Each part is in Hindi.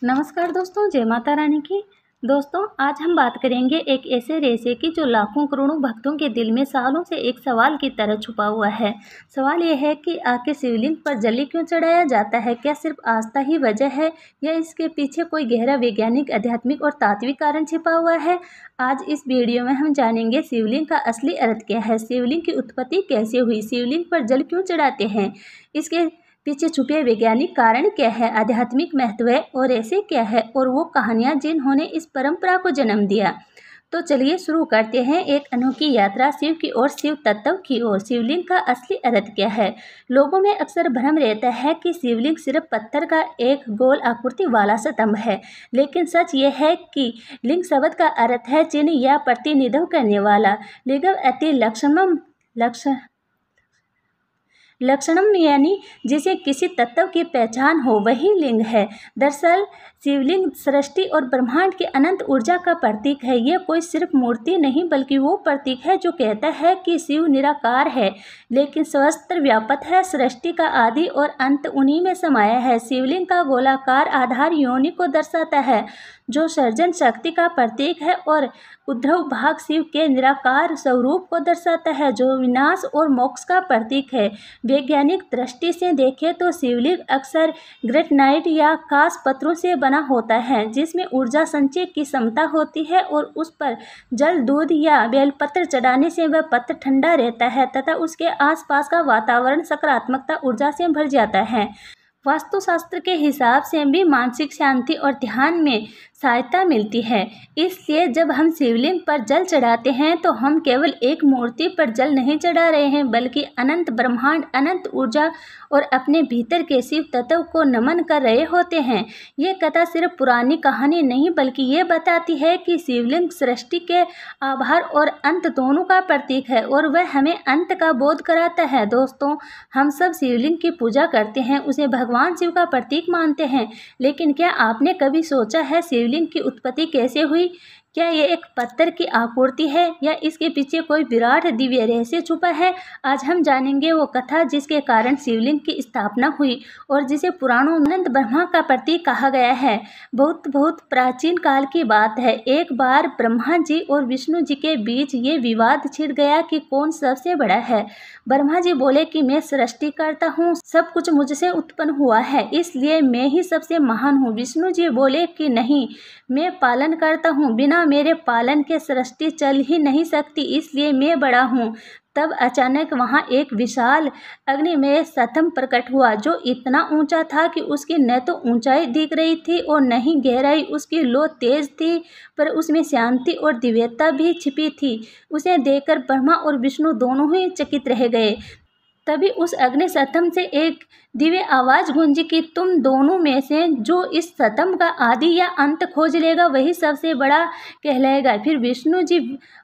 नमस्कार दोस्तों, जय माता रानी की। दोस्तों, आज हम बात करेंगे एक ऐसे रहस्य की जो लाखों करोड़ों भक्तों के दिल में सालों से एक सवाल की तरह छुपा हुआ है। सवाल यह है कि आखिर शिवलिंग पर जल क्यों चढ़ाया जाता है? क्या सिर्फ आस्था ही वजह है या इसके पीछे कोई गहरा वैज्ञानिक, आध्यात्मिक और तात्विक कारण छिपा हुआ है? आज इस वीडियो में हम जानेंगे शिवलिंग का असली अर्थ क्या है, शिवलिंग की उत्पत्ति कैसे हुई, शिवलिंग पर जल क्यों चढ़ाते हैं, इसके पीछे छुपे वैज्ञानिक कारण क्या है, आध्यात्मिक महत्व और ऐसे क्या है और वो कहानियाँ जिन्होंने इस परंपरा को जन्म दिया। तो चलिए शुरू करते हैं एक अनोखी यात्रा शिव की ओर, शिव तत्व की ओर। शिवलिंग का असली अर्थ क्या है? लोगों में अक्सर भ्रम रहता है कि शिवलिंग सिर्फ पत्थर का एक गोल आकृति वाला स्तंभ है, लेकिन सच ये है कि लिंग शब्द का अर्थ है चिन्ह या प्रतिनिधित्व करने वाला। लिंगम अति लक्षणम यानी जिसे किसी तत्व की पहचान हो, वही लिंग है। दरअसल शिवलिंग सृष्टि और ब्रह्मांड की अनंत ऊर्जा का प्रतीक है। यह कोई सिर्फ मूर्ति नहीं बल्कि वो प्रतीक है जो कहता है कि शिव निराकार है लेकिन सर्वत्र व्यापक है। सृष्टि का आदि और अंत उन्हीं में समाया है। शिवलिंग का गोलाकार आधार योनि को दर्शाता है जो सर्जन शक्ति का प्रतीक है, और उद्धव भाग शिव के निराकार स्वरूप को दर्शाता है जो विनाश और मोक्ष का प्रतीक है। वैज्ञानिक दृष्टि से देखें तो शिवलिंग अक्सर ग्रेनाइट या खास पत्थरों से बना होता है जिसमें ऊर्जा संचय की क्षमता होती है, और उस पर जल, दूध या बेलपत्र चढ़ाने से वह पत्थर ठंडा रहता है तथा उसके आसपास का वातावरण सकारात्मकता ऊर्जा से भर जाता है। वास्तुशास्त्र के हिसाब से भी मानसिक शांति और ध्यान में सहायता मिलती है। इसलिए जब हम शिवलिंग पर जल चढ़ाते हैं तो हम केवल एक मूर्ति पर जल नहीं चढ़ा रहे हैं बल्कि अनंत ब्रह्मांड, अनंत ऊर्जा और अपने भीतर के शिव तत्व को नमन कर रहे होते हैं। ये कथा सिर्फ पुरानी कहानी नहीं बल्कि ये बताती है कि शिवलिंग सृष्टि के आभार और अंत दोनों का प्रतीक है और वह हमें अंत का बोध कराता है। दोस्तों, हम सब शिवलिंग की पूजा करते हैं, उसे भगवान शिव का प्रतीक मानते हैं, लेकिन क्या आपने कभी सोचा है शिवलिंग की उत्पत्ति कैसे हुई? क्या ये एक पत्थर की आकृति है या इसके पीछे कोई विराट दिव्य रहस्य छुपा है? आज हम जानेंगे वो कथा जिसके कारण शिवलिंग की स्थापना हुई और जिसे पुराणों में अनंत ब्रह्मा का प्रतीक कहा गया है। बहुत प्राचीन काल की बात है। एक बार ब्रह्मा जी और विष्णु जी के बीच ये विवाद छिड़ गया कि कौन सबसे बड़ा है। ब्रह्मा जी बोले कि मैं सृष्टि करता हूँ, सब कुछ मुझसे उत्पन्न हुआ है, इसलिए मैं ही सबसे महान हूँ। विष्णु जी बोले कि नहीं, मैं पालन करता हूँ, बिना मेरे पालन के सृष्टि चल ही नहीं सकती, इसलिए मैं बड़ा हूँ। तब अचानक वहाँ एक विशाल अग्निमय स्तंभ प्रकट हुआ जो इतना ऊंचा था कि उसकी न तो ऊंचाई दिख रही थी और न ही गहराई। उसकी लो तेज थी पर उसमें शांति और दिव्यता भी छिपी थी। उसे देखकर ब्रह्मा और विष्णु दोनों ही चकित रह गए। तभी उस अग्नि स्तंभ से एक दिव्य आवाज गूंजी कि तुम दोनों में से जो इस स्तंभ का आदि या अंत खोज लेगा वही सबसे बड़ा कहलाएगा। फिर विष्णु जी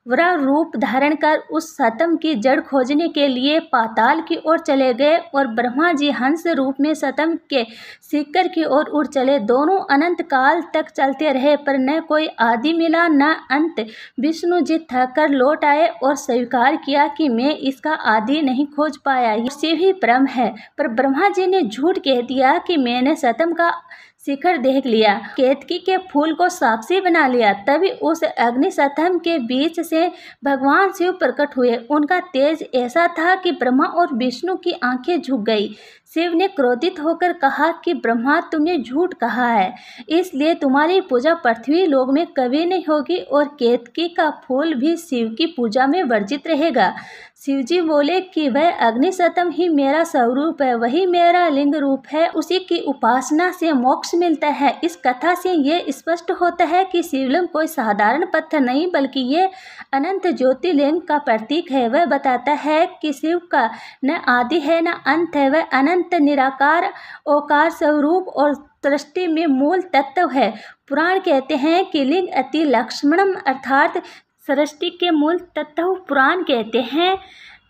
वराह रूप धारण कर उस स्तंभ की जड़ खोजने के लिए पाताल की ओर चले गए और ब्रह्मा जी हंस रूप में स्तंभ के शिखर की ओर उड़ चले। दोनों अनंत काल तक चलते रहे पर न कोई आदि मिला न अंत। विष्णु जी थक कर लौट आए और स्वीकार किया कि मैं इसका आदि नहीं खोज पाया, ये ही परम है। पर ब्रह्मा जी ने झूठ कह दिया कि मैंने स्तंभ का शिखर देख लिया, केतकी के फूल को साक्षी बना लिया। तभी उस अग्नि स्तंभ के बीच से भगवान शिव प्रकट हुए। उनका तेज ऐसा था कि ब्रह्मा और विष्णु की आंखें झुक गई। शिव ने क्रोधित होकर कहा कि ब्रह्मा, तुमने झूठ कहा है, इसलिए तुम्हारी पूजा पृथ्वी लोक में कभी नहीं होगी और केतकी का फूल भी शिव की पूजा में वर्जित रहेगा। शिवजी बोले कि वह अग्नि स्तंभ ही मेरा स्वरूप है, वही मेरा लिंग रूप है, उसी की उपासना से मोक्ष मिलता है। इस कथा से ये स्पष्ट होता है कि शिवलिंग कोई साधारण पत्थर नहीं बल्कि ये अनंत ज्योतिर्लिंग का प्रतीक है। वह बताता है कि शिव का न आदि है न अंत है, वह अनंत निराकार ओकार स्वरूप और सृष्टि में मूल तत्व है। पुराण कहते हैं कि लिंग अति लक्ष्मणम अर्थात सृष्टि के मूल तत्व पुराण कहते हैं।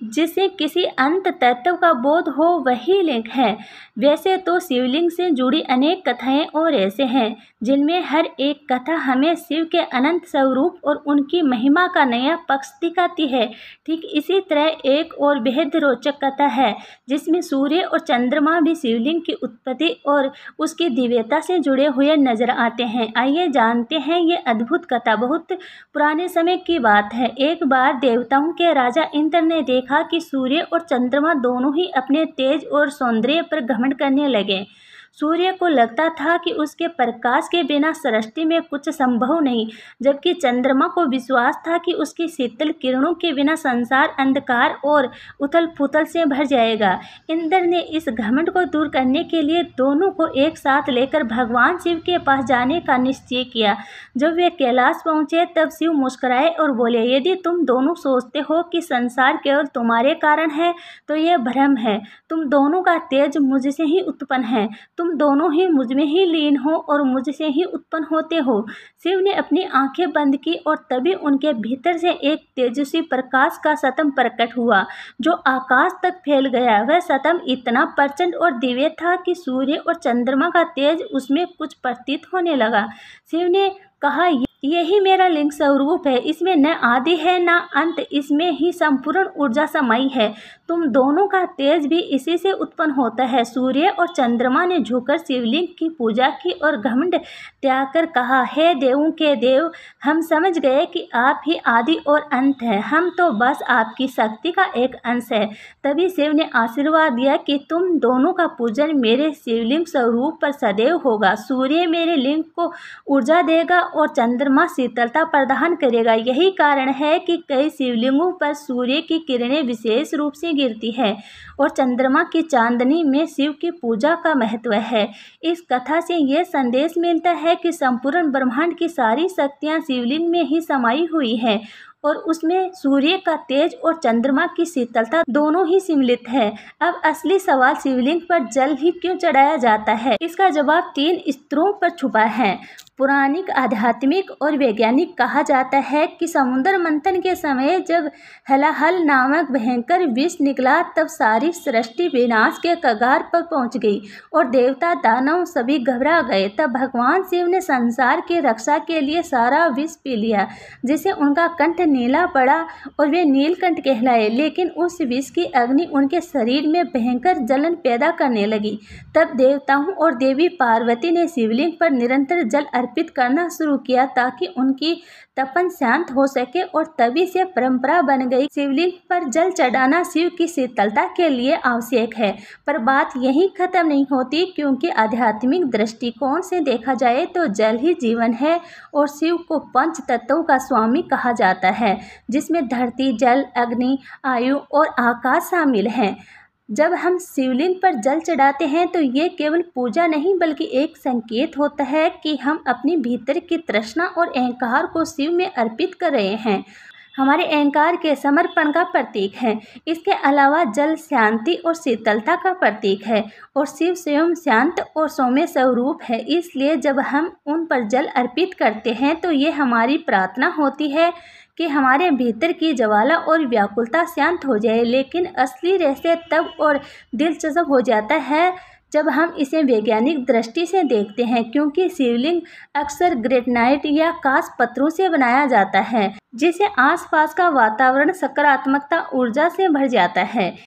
जिसे किसी अंत तत्व का बोध हो वही लिंग है। वैसे तो शिवलिंग से जुड़ी अनेक कथाएं और ऐसे हैं जिनमें हर एक कथा हमें शिव के अनंत स्वरूप और उनकी महिमा का नया पक्ष दिखाती है। ठीक इसी तरह एक और बेहद रोचक कथा है जिसमें सूर्य और चंद्रमा भी शिवलिंग की उत्पत्ति और उसकी दिव्यता से जुड़े हुए नजर आते हैं। आइए जानते हैं ये अद्भुत कथा। बहुत पुराने समय की बात है। एक बार देवताओं के राजा इंद्र ने देखा कि सूर्य और चंद्रमा दोनों ही अपने तेज और सौंदर्य पर घमंड करने लगे। सूर्य को लगता था कि उसके प्रकाश के बिना सृष्टि में कुछ संभव नहीं, जबकि चंद्रमा को विश्वास था कि उसकी शीतल किरणों के बिना संसार अंधकार और उथल पुथल से भर जाएगा। इंद्र ने इस घमंड को दूर करने के लिए दोनों को एक साथ लेकर भगवान शिव के पास जाने का निश्चय किया। जब वे कैलाश पहुंचे तब शिव मुस्कुराए और बोले, यदि तुम दोनों सोचते हो कि संसार केवल तुम्हारे कारण है तो यह भ्रम है। तुम दोनों का तेज मुझसे ही उत्पन्न है। तुम दोनों ही मुझ में ही लीन हो और मुझसे ही उत्पन्न होते हो। शिव ने अपनी आंखें बंद की और तभी उनके भीतर से एक तेजस्वी प्रकाश का स्तंभ प्रकट हुआ जो आकाश तक फैल गया। वह स्तंभ इतना प्रचंड और दिव्य था कि सूर्य और चंद्रमा का तेज उसमें कुछ प्रतीत होने लगा। शिव ने कहा, यही मेरा लिंग स्वरूप है। इसमें न आदि है न अंत, इसमें ही संपूर्ण ऊर्जा समाई है। तुम दोनों का तेज भी इसी से उत्पन्न होता है। सूर्य और चंद्रमा ने झुककर शिवलिंग की पूजा की और घमंड त्याग कर कहा, हे देवों के देव, हम समझ गए कि आप ही आदि और अंत हैं। हम तो बस आपकी शक्ति का एक अंश है। तभी शिव ने आशीर्वाद दिया कि तुम दोनों का पूजन मेरे शिवलिंग स्वरूप पर सदैव होगा। सूर्य मेरे लिंग को ऊर्जा देगा और चंद्रमा शीतलता प्रदान करेगा। यही कारण है कि कई शिवलिंगों पर सूर्य की किरणें विशेष रूप से गिरती है और चंद्रमा की चांदनी में शिव की पूजा का महत्व है। इस कथा से यह संदेश मिलता है कि संपूर्ण ब्रह्मांड की सारी शक्तियां शिवलिंग में ही समाई हुई है और उसमें सूर्य का तेज और चंद्रमा की शीतलता दोनों ही सम्मिलित है। अब असली सवाल, शिवलिंग पर जल ही क्यों चढ़ाया जाता है? इसका जवाब 3 स्तरों पर छुपा है। पौराणिक, आध्यात्मिक और वैज्ञानिक। कहा जाता है कि समुद्र मंथन के समय जब हलाहल नामक भयंकर विष निकला तब सारी सृष्टि विनाश के कगार पर पहुंच गई और देवता दानव सभी घबरा गए। तब भगवान शिव ने संसार की रक्षा के लिए सारा विष पी लिया, जिससे उनका कंठ नीला पड़ा और वे नीलकंठ कहलाए। लेकिन उस विष की अग्नि उनके शरीर में भयंकर जलन पैदा करने लगी। तब देवताओं और देवी पार्वती ने शिवलिंग पर निरंतर जल अर्पित करना शुरू किया ताकि उनकी तपन शांत हो सके और तभी से परंपरा बन गई। शिवलिंग पर जल चढ़ाना शिव की शीतलता के लिए आवश्यक है। पर बात यहीं खत्म नहीं होती, क्योंकि आध्यात्मिक दृष्टिकोण से देखा जाए तो जल ही जीवन है और शिव को पंच तत्वों का स्वामी कहा जाता है, जिसमें धरती, जल, अग्नि, आयु और आकाश शामिल हैं। जब हम शिवलिंग पर जल चढ़ाते हैं तो ये केवल पूजा नहीं बल्कि एक संकेत होता है कि हम अपनी भीतर की तृष्णा और अहंकार को शिव में अर्पित कर रहे हैं। हमारे अहंकार के समर्पण का प्रतीक है। इसके अलावा जल शांति और शीतलता का प्रतीक है और शिव स्वयं शांत और सौम्य स्वरूप है। इसलिए जब हम उन पर जल अर्पित करते हैं तो ये हमारी प्रार्थना होती है कि हमारे भीतर की ज्वाला और व्याकुलता शांत हो जाए। लेकिन असली रहस्य तब और दिलचस्प हो जाता है जब हम इसे वैज्ञानिक दृष्टि से देखते हैं, क्योंकि शिवलिंग अक्सर ग्रेनाइट या कांस्य पत्थरों से बनाया जाता है, जिससे आसपास का वातावरण सकारात्मकता ऊर्जा से भर जाता है।